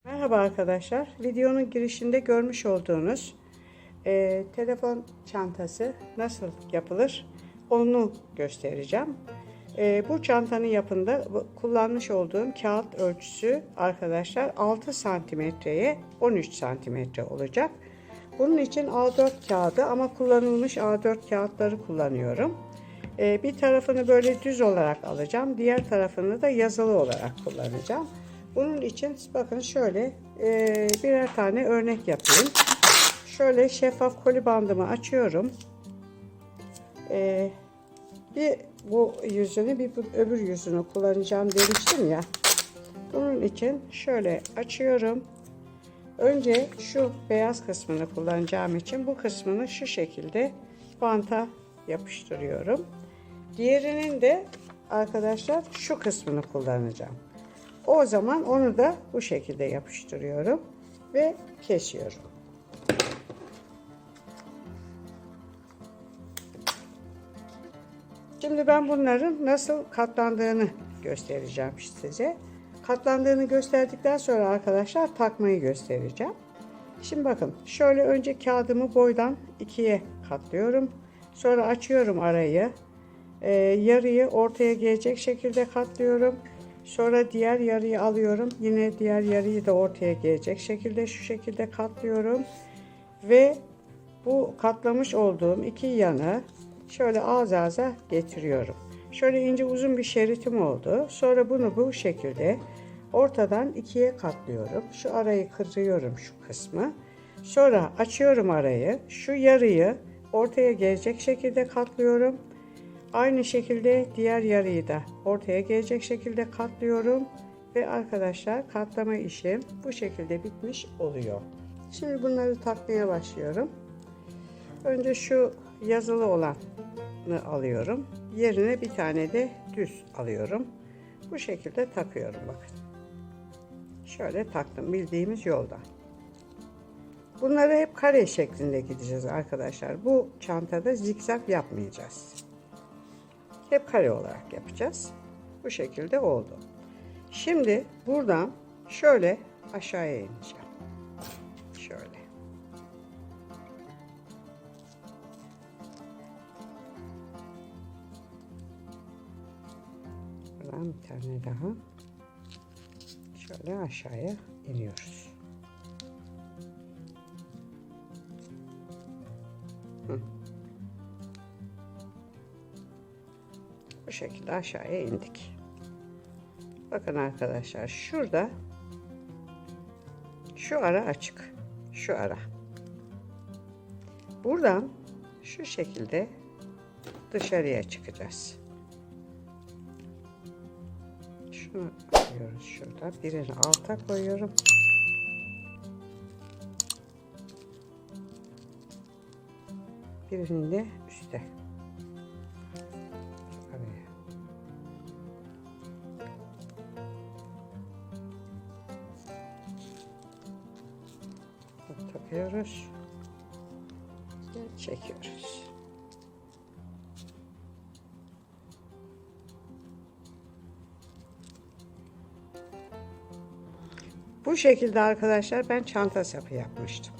Merhaba arkadaşlar. Videonun girişinde görmüş olduğunuz telefon çantası nasıl yapılır onu göstereceğim. Bu çantanın yapımında kullanmış olduğum kağıt ölçüsü arkadaşlar 6 santimetreye 13 santimetre olacak. Bunun için A4 kağıdı ama kullanılmış A4 kağıtları kullanıyorum. Bir tarafını böyle düz olarak alacağım. Diğer tarafını da yazılı olarak kullanacağım. Bunun için bakın şöyle birer tane örnek yapayım. Şöyle şeffaf koli bandımı açıyorum. Bir bu yüzünü bir öbür yüzünü kullanacağım demiştim ya. Bunun için şöyle açıyorum. Önce şu beyaz kısmını kullanacağım için bu kısmını şu şekilde banta yapıştırıyorum. Diğerinin de arkadaşlar şu kısmını kullanacağım. O zaman onu da bu şekilde yapıştırıyorum ve kesiyorum. Şimdi ben bunların nasıl katlandığını göstereceğim size. Katlandığını gösterdikten sonra arkadaşlar takmayı göstereceğim. Şimdi bakın şöyle önce kağıdımı boydan ikiye katlıyorum. Sonra açıyorum arayı. Yarıyı ortaya gelecek şekilde katlıyorum. Sonra diğer yarıyı alıyorum. Yine diğer yarıyı da ortaya gelecek şekilde şu şekilde katlıyorum. Ve bu katlamış olduğum iki yanı şöyle ağız ağza getiriyorum. Şöyle ince uzun bir şeritim oldu. Sonra bunu bu şekilde ortadan ikiye katlıyorum. Şu arayı kırıyorum şu kısmı. Sonra açıyorum arayı. Şu yarıyı ortaya gelecek şekilde katlıyorum. Aynı şekilde diğer yarıyı da ortaya gelecek şekilde katlıyorum. Ve arkadaşlar katlama işim bu şekilde bitmiş oluyor. Şimdi bunları takmaya başlıyorum. Önce şu yazılı olanı alıyorum. Yerine bir tane de düz alıyorum. Bu şekilde takıyorum bakın. Şöyle taktım bildiğimiz yolda. Bunları hep kare şeklinde gideceğiz arkadaşlar. Bu çantada zikzak yapmayacağız. Hep kare olarak yapacağız. Bu şekilde oldu. Şimdi buradan şöyle aşağıya ineceğim. Şöyle. Buradan bir tane daha. Şöyle aşağıya iniyoruz. Bu şekilde aşağıya indik. Bakın arkadaşlar şurada şu ara açık. Şu ara. Buradan şu şekilde dışarıya çıkacağız. Şunu alıyoruz şurada. Birini alta koyuyorum. Birini de üste. Takıyoruz ve çekiyoruz. Bu şekilde arkadaşlar ben çanta sapı yapmıştım.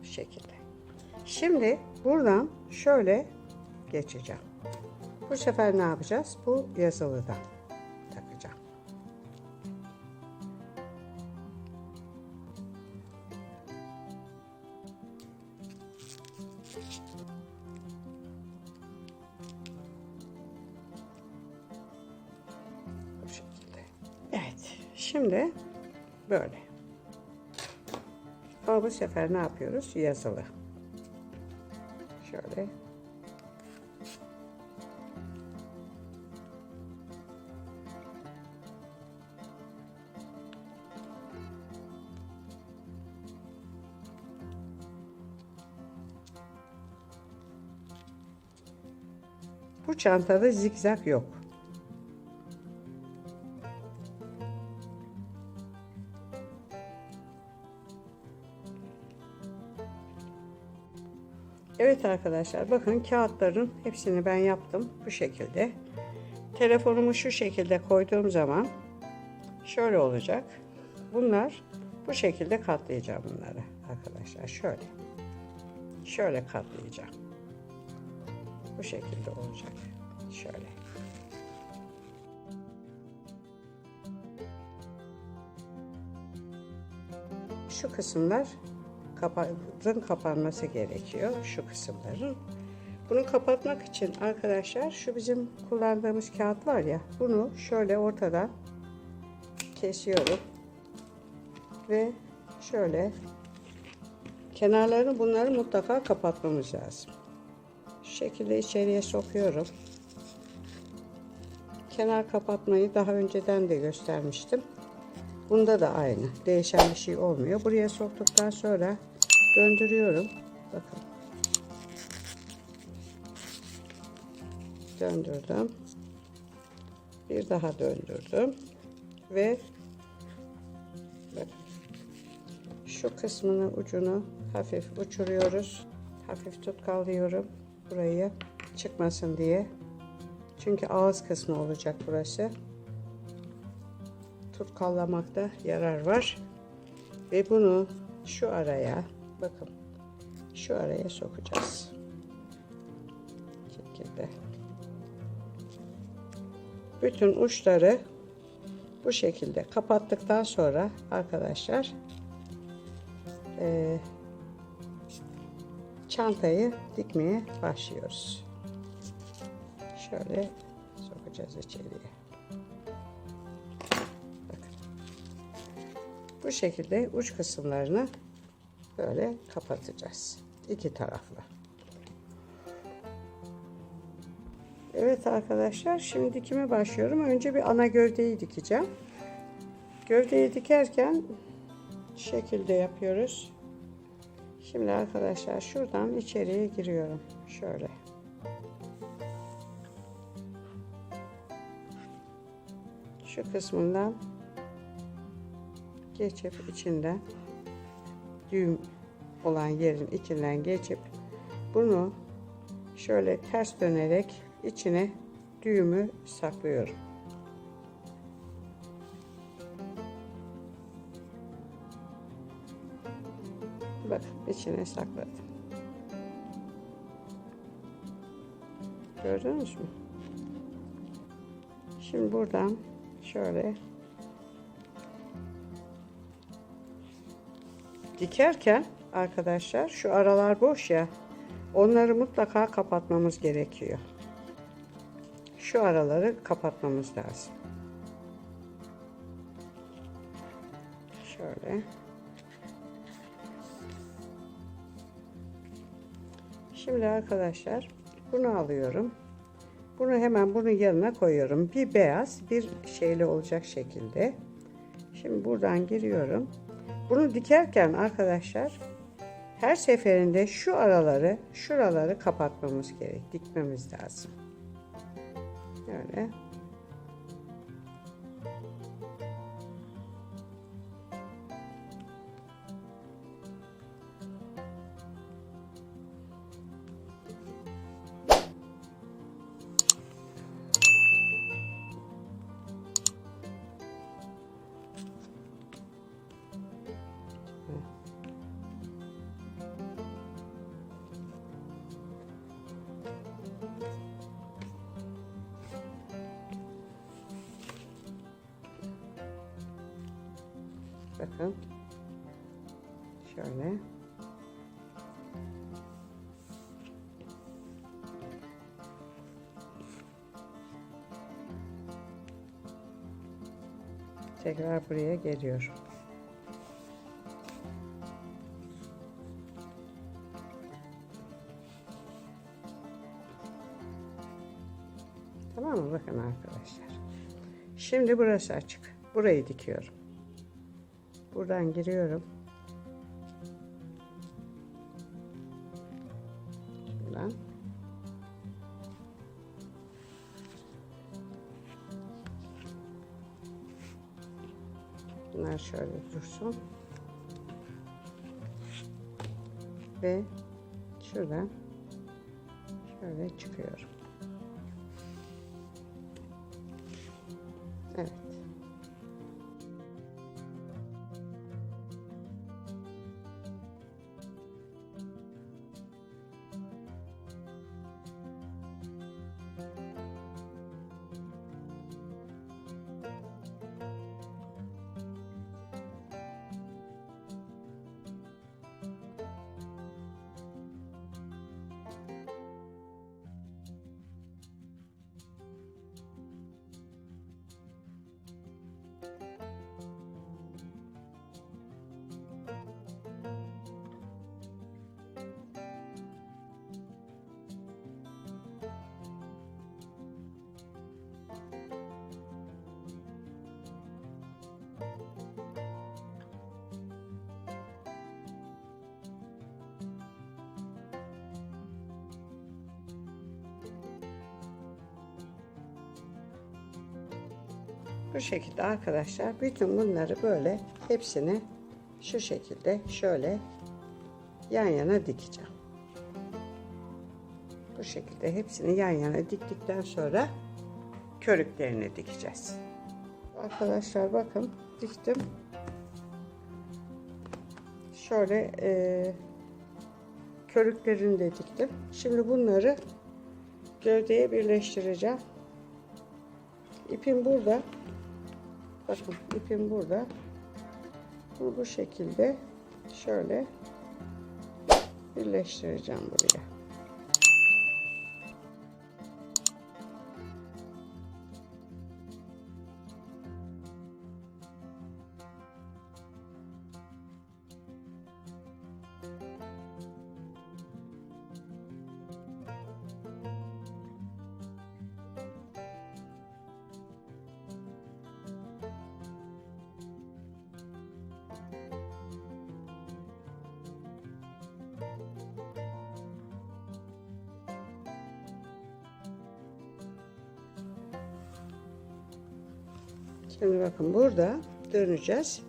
Bu şekilde. Şimdi buradan şöyle geçeceğim. Bu sefer ne yapacağız? Bu yazılıdan takacağım. Bu şekilde. Evet. Şimdi böyle. Ama bu sefer ne yapıyoruz? Yazılı. Şöyle. Bu çantada zikzak yok. Evet arkadaşlar bakın kağıtların hepsini ben yaptım bu şekilde. telefonumu şu şekilde koyduğum zaman şöyle olacak. Bunlar bu şekilde katlayacağım bunları arkadaşlar. Şöyle katlayacağım. Bu şekilde olacak. Şöyle. Şu kısımlar kapanması gerekiyor. Şu kısımların. Bunu kapatmak için arkadaşlar şu bizim kullandığımız kağıt var ya, bunu şöyle ortadan kesiyorum ve şöyle kenarlarını, bunları mutlaka kapatmamız lazım. Şu şekilde içeriye sokuyorum. Kenar kapatmayı daha önceden de göstermiştim. Bunda da aynı. Değişen bir şey olmuyor. Buraya soktuktan sonra döndürüyorum. Bakın. Döndürdüm. Bir daha döndürdüm. Ve bakın. Şu kısmının ucunu hafif uçuruyoruz. Hafif tutkallıyorum burayı çıkmasın diye. Çünkü ağız kısmı olacak burası. Tutkallamakta yarar var. Ve bunu şu araya, bakın, şu araya sokacağız. Bu şekilde. Bütün uçları bu şekilde kapattıktan sonra arkadaşlar çantayı dikmeye başlıyoruz. Şöyle sokacağız içeriye. Bakın. Bu şekilde uç kısımlarını böyle kapatacağız. İki taraflı. Evet arkadaşlar, şimdi dikime başlıyorum. Önce bir ana gövdeyi dikeceğim. Gövdeyi dikerken şekilde yapıyoruz. Şimdi arkadaşlar şuradan içeriye giriyorum. Şöyle. Şu kısmından geçip içinden, düğüm olan yerin içinden geçip bunu şöyle ters dönerek içine düğümü saklıyorum. Bakın içine sakladım. Gördünüz mü? Şimdi buradan şöyle dikerken arkadaşlar şu aralar boş ya, onları mutlaka kapatmamız gerekiyor. Şu araları kapatmamız lazım. Şöyle. Şimdi arkadaşlar bunu alıyorum. Bunu hemen bunun yanına koyuyorum. Bir beyaz, bir şeyli olacak şekilde. Şimdi buradan giriyorum. Bunu dikerken arkadaşlar her seferinde şu araları, şuraları kapatmamız gerek. Dikmemiz lazım. Böyle. Bakın. Şöyle. Tekrar buraya geliyorum. Tamam mı? Bakın arkadaşlar. Şimdi burası açık. Burayı dikiyorum. Buradan giriyorum. Buradan. Bunlar şöyle dursun. Ve şuradan şöyle çıkıyorum. Bu şekilde arkadaşlar bütün bunları böyle hepsini şu şekilde şöyle yan yana dikeceğim. Bu şekilde hepsini yan yana diktikten sonra körüklerini dikeceğiz. Arkadaşlar bakın diktim. Şöyle körüklerini de diktim. Şimdi bunları gövdeye birleştireceğim. İpim burada. Bakın ipim burada. Bu şekilde şöyle birleştireceğim buraya. Şimdi bakın burada döneceğiz.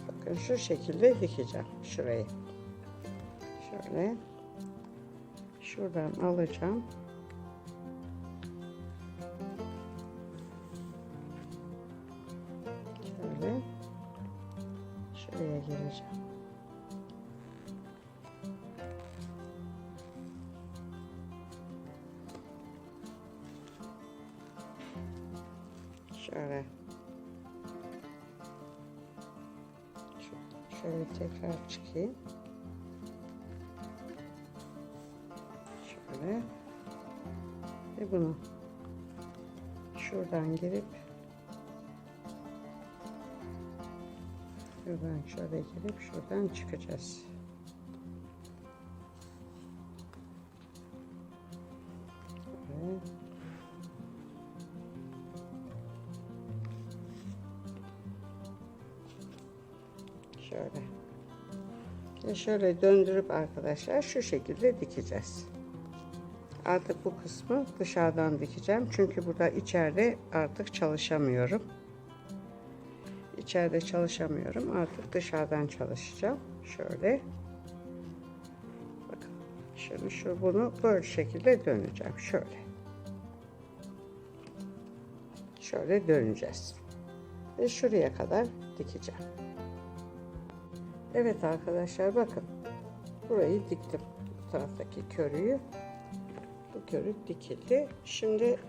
Bakın şu şekilde dikeceğim şurayı. Şöyle şuradan alacağım. Şöyle şuraya gireceğim. Şöyle. Şöyle tekrar çıkayım. Şöyle. Ve bunu şuradan girip şuradan şöyle girip şuradan çıkacağız. Şöyle. Şöyle. Ve şöyle döndürüp arkadaşlar şu şekilde dikeceğiz. Artık bu kısmı dışarıdan dikeceğim. Çünkü burada içeride artık çalışamıyorum. İçeride çalışamıyorum. Artık dışarıdan çalışacağım. Şöyle. Bakın. Şimdi bunu böyle şekilde döneceğim. Şöyle. Şöyle döneceğiz. Ve şuraya kadar dikeceğim. Evet arkadaşlar bakın. Burayı diktim. Bu taraftaki körüğü. Bu körük dikildi. Şimdi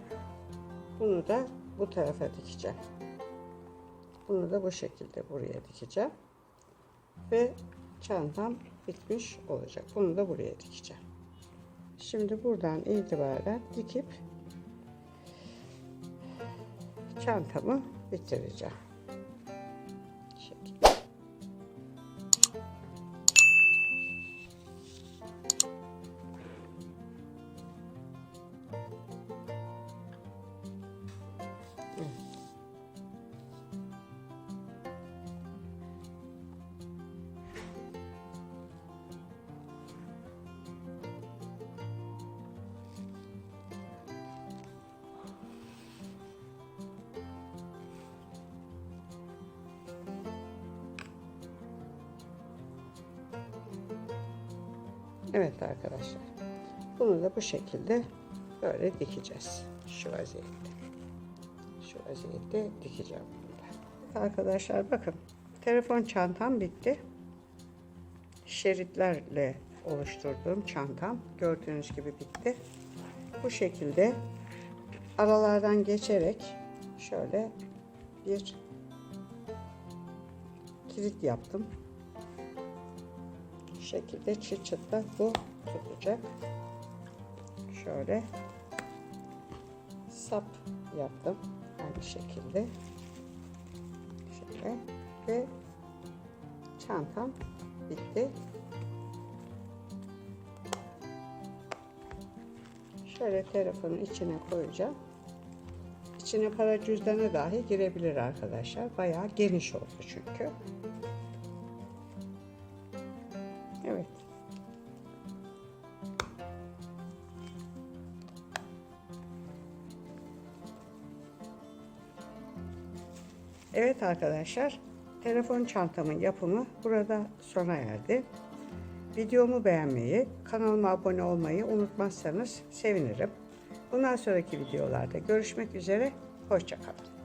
bunu da bu tarafa dikeceğim. Bunu da bu şekilde buraya dikeceğim. Ve çantam bitmiş olacak. Bunu da buraya dikeceğim. Şimdi buradan itibaren dikip çantamı bitireceğim. Evet arkadaşlar. Bunu da bu şekilde böyle dikeceğiz. Şu vaziyette. Şu vaziyette dikeceğim bunu da. Arkadaşlar bakın. Telefon çantam bitti. Şeritlerle oluşturduğum çantam gördüğünüz gibi bitti. Bu şekilde aralardan geçerek şöyle bir kilit yaptım. Bu şekilde çıt çıtla bu tutacak. Şöyle sap yaptım aynı şekilde. Şöyle ve çantam bitti. Şöyle telefonu içine koyacağım. İçine para cüzdanı dahi girebilir arkadaşlar. Bayağı geniş oldu çünkü. Evet. Evet arkadaşlar, telefon çantamın yapımı burada sona erdi. Videomu beğenmeyi, kanalıma abone olmayı unutmazsanız sevinirim. Bundan sonraki videolarda görüşmek üzere, hoşça kalın.